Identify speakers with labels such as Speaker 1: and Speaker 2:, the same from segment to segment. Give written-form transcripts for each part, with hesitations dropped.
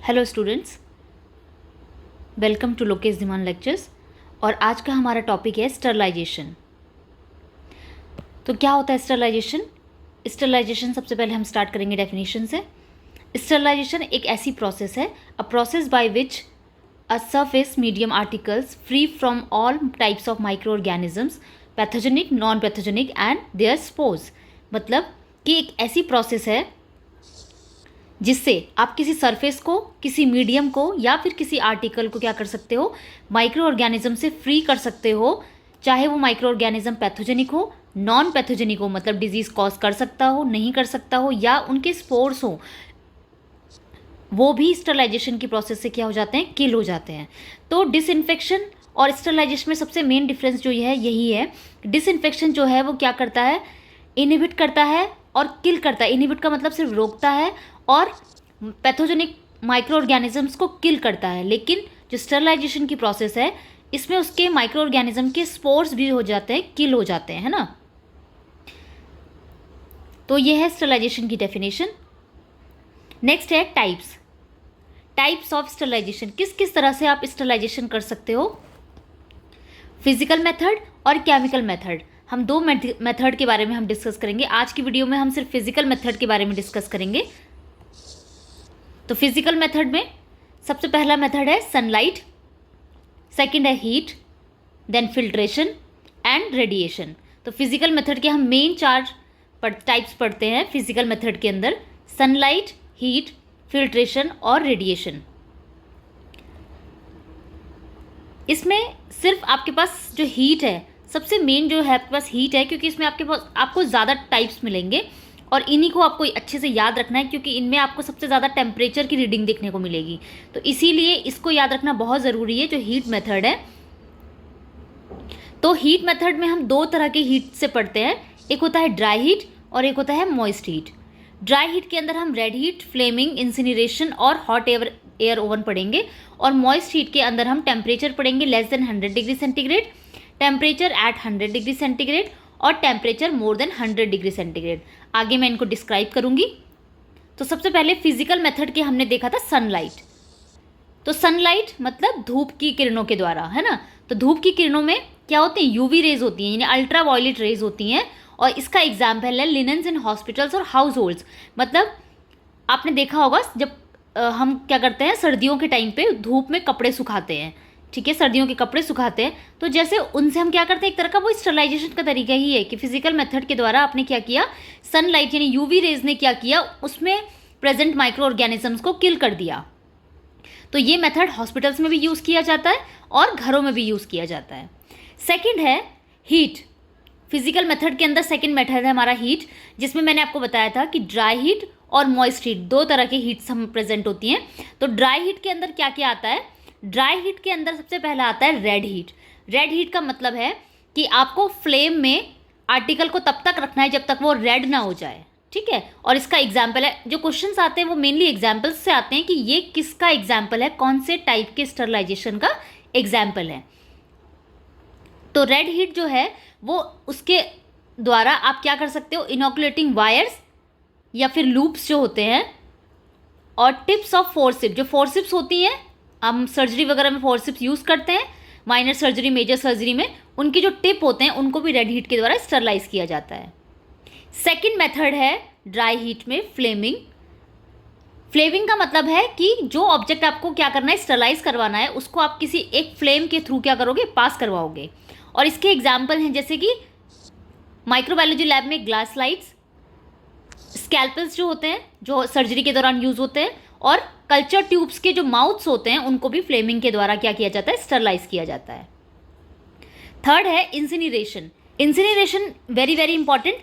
Speaker 1: Hello students, welcome to Lokesh Dhiman lectures. और आज का हमारा टॉपिक है स्टरलाइजेशन। तो क्या होता है स्टरलाइजेशन? स्टरलाइजेशन सबसे पहले हम स्टार्ट करेंगे डेफिनेशन से। स्टरलाइजेशन एक ऐसी प्रोसेस है, a process by which a surface medium articles free from all types of micro organisms, pathogenic, non pathogenic and their spores. मतलब कि एक ऐसी प्रोसेस है जिससे आप किसी सरफेस को, किसी मीडियम को या फिर किसी आर्टिकल को क्या कर सकते हो, माइक्रो ऑर्गेनिज्म से फ्री कर सकते हो। चाहे वो माइक्रो ऑर्गेनिज्म पैथोजेनिक हो, नॉन पैथोजेनिक हो, मतलब डिजीज कॉज कर सकता हो, नहीं कर सकता हो, या उनके स्पोर्स हो, वो भी स्टरलाइजेशन की प्रोसेस से क्या हो जाते हैं, किल हो जाते हैं। तो डिसइंफेक्शन और स्टरलाइजेशन में सबसे मेन डिफरेंस जो है यही है। डिसइंफेक्शन जो है वो क्या करता है, इनहिबिट करता है और किल करता है। इनहिबिट का मतलब सिर्फ रोकता है और पैथोजेनिक माइक्रो ऑर्गेनिजम्स को किल करता है। लेकिन जो स्टरलाइजेशन की प्रोसेस है इसमें उसके माइक्रो ऑर्गेनिज्म के स्पोर्स भी हो जाते हैं, किल हो जाते हैं, है ना। तो ये है स्टरलाइजेशन की डेफिनेशन। नेक्स्ट है टाइप्स ऑफ स्टरलाइजेशन। किस किस तरह से आप स्टरलाइजेशन कर सकते हो? फिजिकल मेथड और केमिकल मेथड। हम दो मेथड के बारे में हम डिस्कस करेंगे। आज की वीडियो में हम सिर्फ फिजिकल मेथड के बारे में डिस्कस करेंगे। तो फिजिकल मेथड में सबसे पहला मेथड है सनलाइट, सेकंड है heat, then filtration and radiation. तो फिजिकल मेथड के हम मेन चार टाइप्स पढ़ते हैं फिजिकल मेथड के अंदर: सनलाइट, हीट, फिल्ट्रेशन और रेडिएशन। इसमें सिर्फ आपके पास जो हीट है, सबसे मेन जो है आपके पास हीट है, क्योंकि इसमें आपके पास आपको ज़्यादा टाइप्स मिलेंगे और इन्हीं को आपको अच्छे से याद रखना है, क्योंकि इनमें आपको सबसे ज़्यादा टेम्परेचर की रीडिंग देखने को मिलेगी। तो इसीलिए इसको याद रखना बहुत ज़रूरी है, जो हीट मेथड है। तो हीट मेथड में हम दो तरह के हीट से पढ़ते हैं, एक होता है ड्राई हीट और एक होता है मॉइस्ट हीट। ड्राई हीट के अंदर हम रेड हीट, फ्लेमिंग, इंसिनरेशन और हॉट एयर ओवन पढ़ेंगे। और मॉइस्ट हीट के अंदर हम टेम्परेचर पढ़ेंगे less than 100 degree centigrade, temperature at 100 degree centigrade और temperature more than 100 degree centigrade. आगे मैं इनको डिस्क्राइब करूंगी। तो सबसे पहले फिजिकल मेथड के हमने देखा था सनलाइट। तो सनलाइट मतलब धूप की किरणों के द्वारा, है ना। तो धूप की किरणों में क्या होती है, यूवी रेज होती हैं, यानी अल्ट्रा वायलेट रेज होती हैं। और इसका एग्जाम्पल है लिनेंस इन हॉस्पिटल्स और हाउस होल्ड्स। मतलब आपने देखा होगा जब हम क्या करते हैं, सर्दियों के टाइम पे धूप में कपड़े सुखाते हैं, ठीक है, सर्दियों के कपड़े सुखाते हैं, तो जैसे उनसे हम क्या करते हैं, एक तरह का वो स्टरलाइजेशन का तरीका ही है कि फिजिकल मेथड के द्वारा आपने क्या किया, सनलाइट यानी यूवी रेज ने क्या किया, उसमें प्रेजेंट माइक्रो ऑर्गेनिजम्स को किल कर दिया। तो ये मेथड हॉस्पिटल्स में भी यूज़ किया जाता है और घरों में भी यूज़ किया जाता है। सेकेंड है हीट। फिजिकल मेथड के अंदर सेकेंड मेथड है हमारा हीट, जिसमें मैंने आपको बताया था कि ड्राई हीट और मॉइस्ट हीट, दो तरह के हीट्स हम प्रेजेंट होती हैं। तो ड्राई हीट के अंदर क्या क्या आता है? ड्राई हीट के अंदर सबसे पहला आता है रेड हीट। रेड हीट का मतलब है कि आपको फ्लेम में आर्टिकल को तब तक रखना है जब तक वो रेड ना हो जाए, ठीक है। और इसका एग्जाम्पल है, जो क्वेश्चंस आते हैं वो मेनली एग्जाम्पल्स से आते हैं कि ये किसका एग्जाम्पल है, कौन से टाइप के स्टरलाइजेशन का एग्जाम्पल है। तो रेड हीट जो है वो उसके द्वारा आप क्या कर सकते हो, इनोकुलेटिंग वायर्स या फिर लूप्स जो होते हैं और टिप्स ऑफ फोर्सिप, जो फोर्सिप्स होती हैं, हम सर्जरी वगैरह में फोर्सिप्स यूज़ करते हैं, माइनर सर्जरी, मेजर सर्जरी में, उनकी जो टिप होते हैं उनको भी रेड हीट के द्वारा स्टरलाइज किया जाता है। सेकेंड मेथड है ड्राई हीट में फ्लेमिंग। फ्लेमिंग का मतलब है कि जो ऑब्जेक्ट आपको क्या करना है, स्टरलाइज करवाना है, उसको आप किसी एक फ्लेम के थ्रू क्या करोगे, पास करवाओगे। और इसके एग्जाम्पल हैं जैसे कि माइक्रोबायोलॉजी लैब में ग्लास स्लाइड्स, स्कैल्पल्स जो होते हैं जो सर्जरी के दौरान यूज होते हैं, और कल्चर ट्यूब्स के जो माउथ्स होते हैं उनको भी फ्लेमिंग के द्वारा क्या किया जाता है, स्टरलाइज किया जाता है। थर्ड है incineration. Incineration very very important.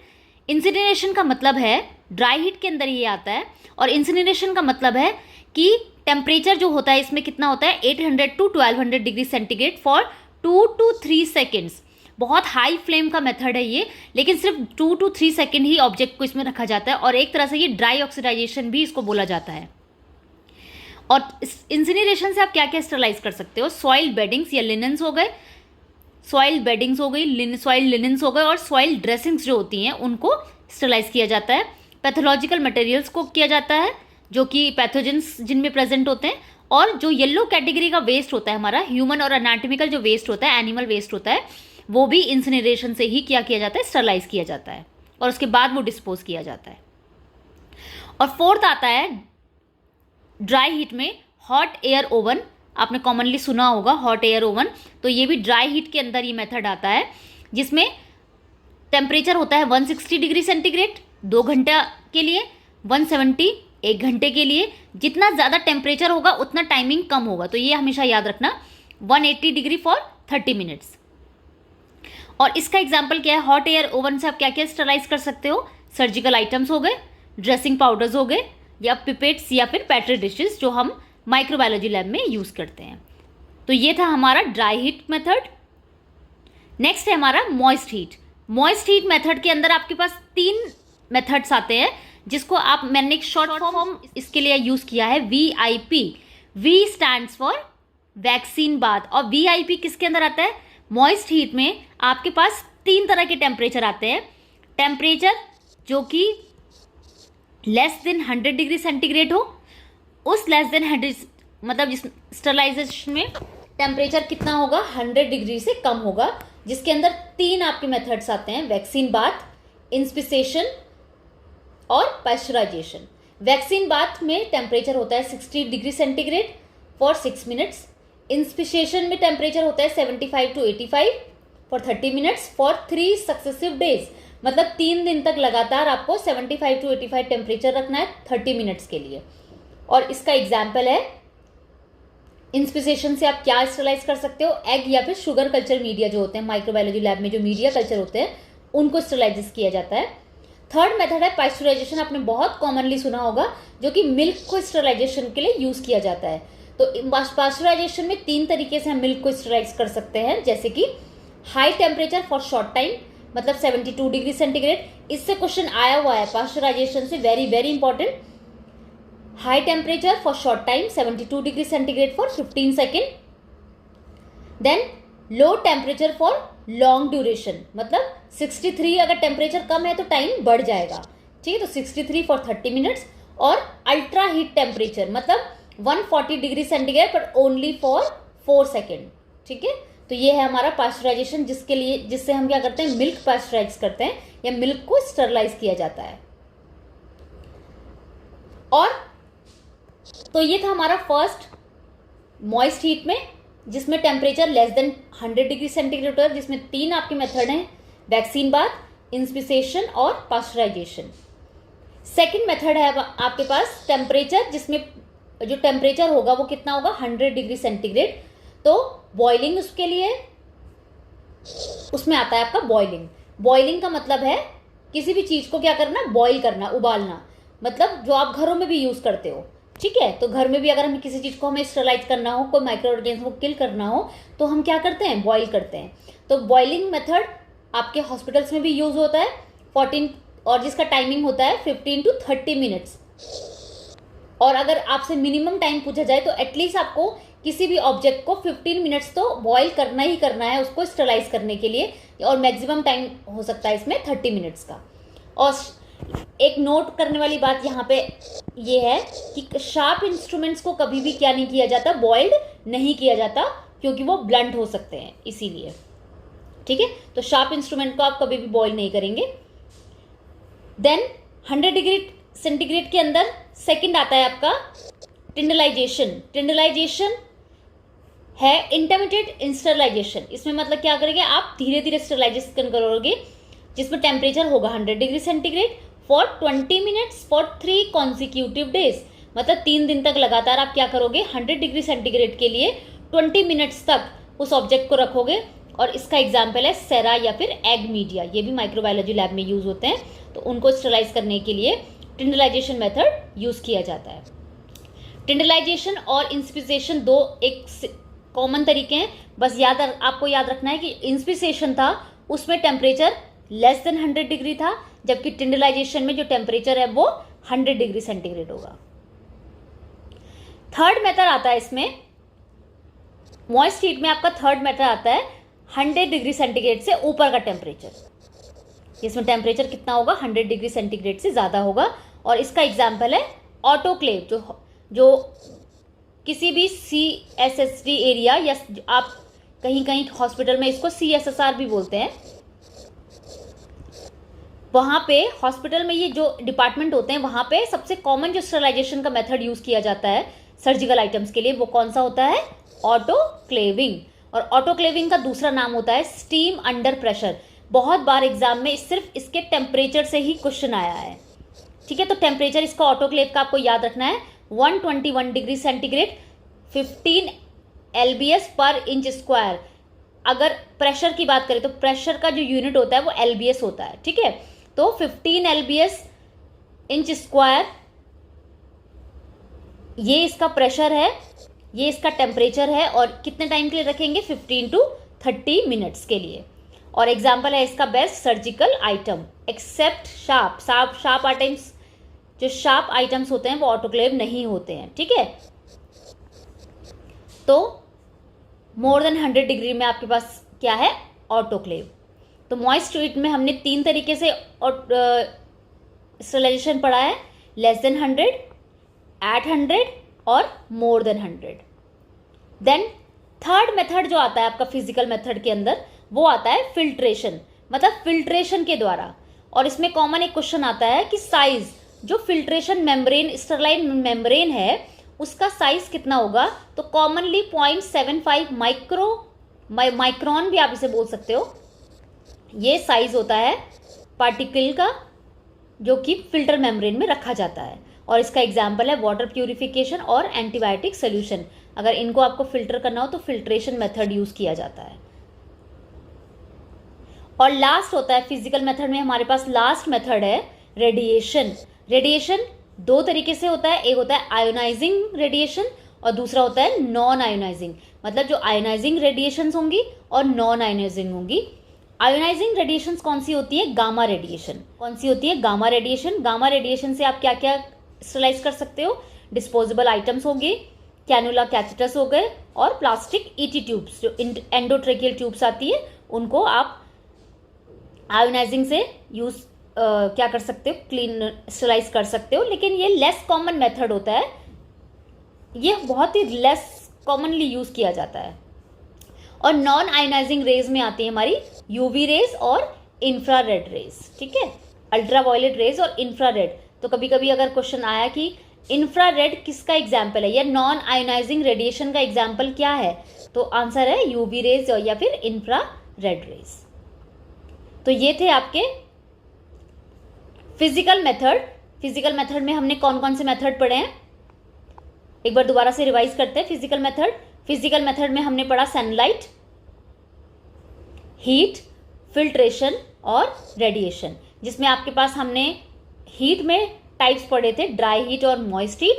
Speaker 1: Incineration का मतलब है, ड्राई हीट के अंदर ये आता है, और इंसिनरेशन का मतलब है कि टेम्परेचर जो होता है इसमें कितना होता है, 800 to 1200 degree centigrade for 2 to 3 seconds. बहुत हाई फ्लेम का मेथड है ये, लेकिन सिर्फ 2 to 3 सेकेंड ही ऑब्जेक्ट को इसमें रखा जाता है, और एक तरह से ये ड्राई ऑक्सीडाइजेशन भी इसको बोला जाता है। और इंसिनरेशन से आप क्या क्या स्टरलाइज कर सकते हो, सॉइल बेडिंग्स या लिनेंस हो गए, सॉइल बेडिंग्स हो गई, सॉइल लिनेंस हो गए, और सॉइल ड्रेसिंग्स जो होती हैं उनको स्टरलाइज किया जाता है। पैथोलॉजिकल मटेरियल्स को किया जाता है, जो कि पैथोजेंस जिनमें प्रेजेंट होते हैं, और जो येलो कैटेगरी का वेस्ट होता है हमारा ह्यूमन और एनाटॉमिकल जो वेस्ट होता है, एनिमल वेस्ट होता है, वो भी इंसिनरेशन से ही क्या किया जाता है, स्टरलाइज किया जाता है और उसके बाद वो डिस्पोज किया जाता है। और फोर्थ आता है ड्राई हीट में हॉट एयर ओवन। आपने कॉमनली सुना होगा हॉट एयर ओवन, तो ये भी ड्राई हीट के अंदर ये मेथड आता है, जिसमें टेम्परेचर होता है 160 डिग्री सेंटीग्रेड 2 घंटा के लिए, 170 1 घंटे के लिए। जितना ज़्यादा टेम्परेचर होगा उतना टाइमिंग कम होगा, तो ये हमेशा याद रखना, 180 डिग्री फॉर 30 मिनट्स। और इसका एग्जाम्पल क्या है, हॉट एयर ओवन से आप क्या क्या स्टरलाइज कर सकते हो, सर्जिकल आइटम्स हो गए, ड्रेसिंग पाउडर्स हो गए, या पिपेट्स या फिर पैट्री डिशेस जो हम माइक्रोबायोलॉजी लैब में यूज़ करते हैं। तो ये था हमारा ड्राई हीट मेथड। नेक्स्ट है हमारा moist heat. Moist heat method के अंदर आपके पास 3 मेथड्स आते हैं, जिसको आप, मैंने एक शॉर्ट फॉर्म इसके लिए यूज़ किया है VIP। V stands for vaccine bath. और VIP किसके अंदर आता है, मॉइस्ट हीट में आपके पास 3 तरह के टेम्परेचर आते हैं। टेम्परेचर जो कि लेस देन 100 डिग्री सेंटीग्रेड हो, उस लेस देन 100 मतलब जिस स्टरलाइजेशन में टेम्परेचर कितना होगा, 100 डिग्री से कम होगा, जिसके अंदर 3 आपके मेथड्स आते हैं, वैक्सीन बाथ, इंस्पिसेशन और पाश्चराइजेशन। वैक्सीन बाथ में टेम्परेचर होता है 60 डिग्री सेंटीग्रेड फॉर 6 मिनट्स। इंस्पिसेशन में टेम्परेचर होता है 75 to 85 for 30 minutes for 3 successive days. मतलब 3 दिन तक लगातार आपको 75 to 85 टेम्परेचर रखना है 30 मिनट्स के लिए। और इसका एग्जाम्पल है, इंस्पिसेशन से आप क्या स्टरलाइज कर सकते हो, एग या फिर शुगर कल्चर मीडिया जो होते हैं माइक्रोबायोलॉजी लैब में, जो मीडिया कल्चर होते हैं उनको स्टरलाइज किया जाता है। थर्ड मेथड है पाश्चराइजेशन। आपने बहुत कॉमनली सुना होगा, जो कि मिल्क को स्टरलाइजेशन के लिए यूज किया जाता है। तो पाश्चराइजेशन में 3 तरीके से हम मिल्क को स्टरलाइज कर सकते हैं, जैसे कि high temperature for short time, मतलब 72 डिग्री सेंटीग्रेड। इससे क्वेश्चन आया हुआ है पाश्चराइजेशन से, very very important. High temperature for short time 72 degree centigrade for 15 second. Then low temperature for long duration, मतलब 63, अगर टेम्परेचर कम है तो टाइम बढ़ जाएगा, ठीक है, तो 63 फॉर 30 मिनट्स। और अल्ट्रा हीट टेम्परेचर मतलब 140 डिग्री सेंटीग्रेड पर ओनली फॉर 4 सेकेंड, ठीक है। तो ये है हमारा पाश्चराइजेशन, जिससे हम क्या करते हैं, मिल्क पाश्चराइज करते हैं या मिल्क को स्टरलाइज किया जाता है। और तो ये था हमारा फर्स्ट मॉइस्ट हीट में, जिसमें temperature less than 100 degree centigrade होता है, जिसमें 3 आपके मेथड हैं, वैक्सीन बाथ, इंस्पिसेशन और पाश्चराइजेशन। सेकंड मेथड है आपके पास टेम्परेचर, जिसमें जो टेम्परेचर होगा वो कितना होगा, 100 डिग्री सेंटीग्रेड। तो बॉइलिंग उसके लिए, उसमें आता है आपका बॉइलिंग। बॉइलिंग का मतलब है किसी भी चीज़ को क्या करना, बॉइल करना, उबालना, मतलब जो आप घरों में भी यूज़ करते हो, ठीक है। तो घर में भी अगर हमें किसी चीज़ को हमें स्टरलाइज करना हो, कोई माइक्रो ऑर्गेनिज्म को किल करना हो, तो हम क्या करते हैं, बॉइल करते हैं। तो बॉइलिंग मेथड आपके हॉस्पिटल्स में भी यूज़ होता है 14, और जिसका टाइमिंग होता है 15 to 30 मिनट्स। और अगर आपसे मिनिमम टाइम पूछा जाए तो एटलीस्ट आपको किसी भी ऑब्जेक्ट को 15 मिनट्स तो बॉईल करना ही करना है उसको स्टरलाइज करने के लिए, और मैक्सिमम टाइम हो सकता है इसमें 30 मिनट्स का। और एक नोट करने वाली बात यहाँ पे ये है कि शार्प इंस्ट्रूमेंट्स को कभी भी क्या नहीं किया जाता, बॉइल्ड नहीं किया जाता, क्योंकि वो ब्लंट हो सकते हैं इसीलिए, ठीक है। तो शार्प इंस्ट्रूमेंट को आप कभी भी बॉइल नहीं करेंगे। देन 100 डिग्री सेंटीग्रेड के अंदर सेकंड आता है आपका टिंडलाइजेशन। टिंडलाइजेशन है इंटरमीडिएट इंस्टरलाइजेशन। इसमें मतलब क्या करेंगे, आप धीरे धीरे स्टरलाइजेशन करोगे, जिसमें टेम्परेचर होगा 100 degree centigrade for 20 minutes for 3 consecutive days. मतलब 3 दिन तक लगातार आप क्या करोगे, 100 डिग्री सेंटीग्रेड के लिए 20 मिनट्स तक उस ऑब्जेक्ट को रखोगे। और इसका एग्जाम्पल है सेरा या फिर एग मीडिया, ये भी माइक्रोबायोलॉजी लैब में यूज होते हैं। तो उनको स्टरलाइज करने के लिए टिंडलाइजेशन मेथड यूज किया जाता है। टिंडलाइजेशन और इंस्पिसेशन दो एक कॉमन तरीके हैं, बस आपको याद रखना है कि इंस्पिसेशन था उसमें टेम्परेचर लेस देन 100 डिग्री था, जबकि टिंडलाइजेशन में जो टेम्परेचर है वो 100 डिग्री सेंटीग्रेड होगा। थर्ड मेथड आता है इसमें, मॉइस्ट हीट में आपका थर्ड मेथड आता है 100 डिग्री सेंटीग्रेड से ऊपर का टेम्परेचर, जिसमें टेम्परेचर कितना होगा, 100 डिग्री सेंटीग्रेड से ज़्यादा होगा। और इसका एग्जाम्पल है ऑटोक्लेव जो किसी भी CSSD एरिया, या आप कहीं कहीं हॉस्पिटल में इसको CSSR भी बोलते हैं, वहाँ पे हॉस्पिटल में ये जो डिपार्टमेंट होते हैं वहाँ पे सबसे कॉमन जो स्टरलाइजेशन का मेथड यूज़ किया जाता है सर्जिकल आइटम्स के लिए, वो कौन सा होता है? ऑटोक्लेविंग। और ऑटोक्लेविंग का दूसरा नाम होता है स्टीम अंडर प्रेशर। बहुत बार एग्जाम में सिर्फ इसके टेम्परेचर से ही क्वेश्चन आया है, ठीक है। तो टेम्परेचर इसका ऑटोक्लेव का आपको याद रखना है 121 डिग्री सेंटीग्रेड, 15 LBS पर इंच स्क्वायर। अगर प्रेशर की बात करें तो प्रेशर का जो यूनिट होता है वो LBS होता है, ठीक है। तो 15 LBS इंच स्क्वायर ये इसका प्रेशर है, ये इसका टेम्परेचर है, और कितने टाइम के लिए रखेंगे? 15 to 30 मिनट्स के लिए। और एग्जाम्पल है इसका best surgical item except sharp items. जो शार्प आइटम्स होते हैं वो ऑटोक्लेव नहीं होते हैं, ठीक है। तो मोर देन 100 डिग्री में आपके पास क्या है? ऑटोक्लेव। तो मॉइस्ट हीट में हमने 3 तरीके से स्टरलाइजेशन पढ़ा है, लेस देन 100, एट 100 और more than 100। Then third method जो आता है आपका फिजिकल मेथड के अंदर, वो आता है फिल्ट्रेशन, मतलब फिल्ट्रेशन के द्वारा। और इसमें कॉमन एक क्वेश्चन आता है कि साइज, जो फिल्ट्रेशन मेम्ब्रेन, स्टरलाइन मेम्ब्रेन है, उसका साइज कितना होगा? तो कॉमनली 0.75 माइक्रोन भी आप इसे बोल सकते हो, ये साइज होता है पार्टिकल का जो कि फिल्टर मेम्ब्रेन में रखा जाता है। और इसका एग्जाम्पल है वाटर प्यूरिफिकेशन और एंटीबायोटिक सोल्यूशन। अगर इनको आपको फिल्टर करना हो तो फिल्ट्रेशन मेथड यूज किया जाता है। और लास्ट होता है फिजिकल मेथड में हमारे पास लास्ट मेथड है रेडिएशन। रेडिएशन 2 तरीके से होता है, एक होता है आयोनाइजिंग रेडिएशन और दूसरा होता है नॉन आयोनाइजिंग। मतलब जो आयोनाइजिंग रेडिएशंस होंगी और नॉन आयोनाइजिंग होंगी। आयोनाइजिंग रेडिएशंस कौन सी होती है? Gamma radiation. कौन सी होती है? Gamma radiation. गामा रेडिएशन से आप क्या क्या स्टरलाइज कर सकते हो? डिस्पोजेबल आइटम्स हो गए, कैनुला कैथेटर्स हो गए, और प्लास्टिक ET ट्यूब्स, जो एंडोट्रेकियल ट्यूब्स आती है, उनको आप आयोनाइजिंग से यूज क्या कर सकते हो? क्लीन स्टरलाइज कर सकते हो। लेकिन ये लेस कॉमन मेथड होता है, ये बहुत ही लेस कॉमनली यूज किया जाता है। और नॉन आयोनाइजिंग रेज में आती है हमारी UV रेज और इंफ्रारेड रेज, ठीक है। अल्ट्रावायलेट रेज और इंफ्रारेड। तो कभी कभी अगर क्वेश्चन आया कि इंफ्रारेड किसका एग्जाम्पल है या नॉन आयोनाइजिंग रेडिएशन का एग्जाम्पल क्या है, तो आंसर है UV रेज या फिर इंफ्रारेड रेज। तो ये थे आपके फिजिकल मेथड। फिजिकल मेथड में हमने कौन कौन से मेथड पढ़े हैं, एक बार दोबारा से रिवाइज करते हैं। फिजिकल मेथड में हमने पढ़ा सनलाइट, हीट, फिल्ट्रेशन और रेडिएशन, जिसमें आपके पास हमने हीट में टाइप्स पढ़े थे, ड्राई हीट और मॉइस्ट हीट।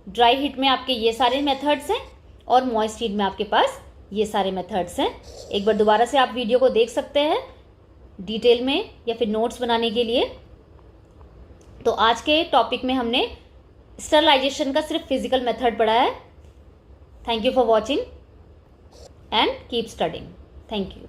Speaker 1: ड्राई हीट में आपके ये सारे मेथड्स हैं और मॉइस्ट हीट में आपके पास ये सारे मेथड्स हैं। एक बार दोबारा से आप वीडियो को देख सकते हैं डिटेल में या फिर नोट्स बनाने के लिए। तो आज के टॉपिक में हमने स्टरलाइजेशन का सिर्फ फिजिकल मेथड पढ़ा है। Thank you for watching and keep studying. Thank you.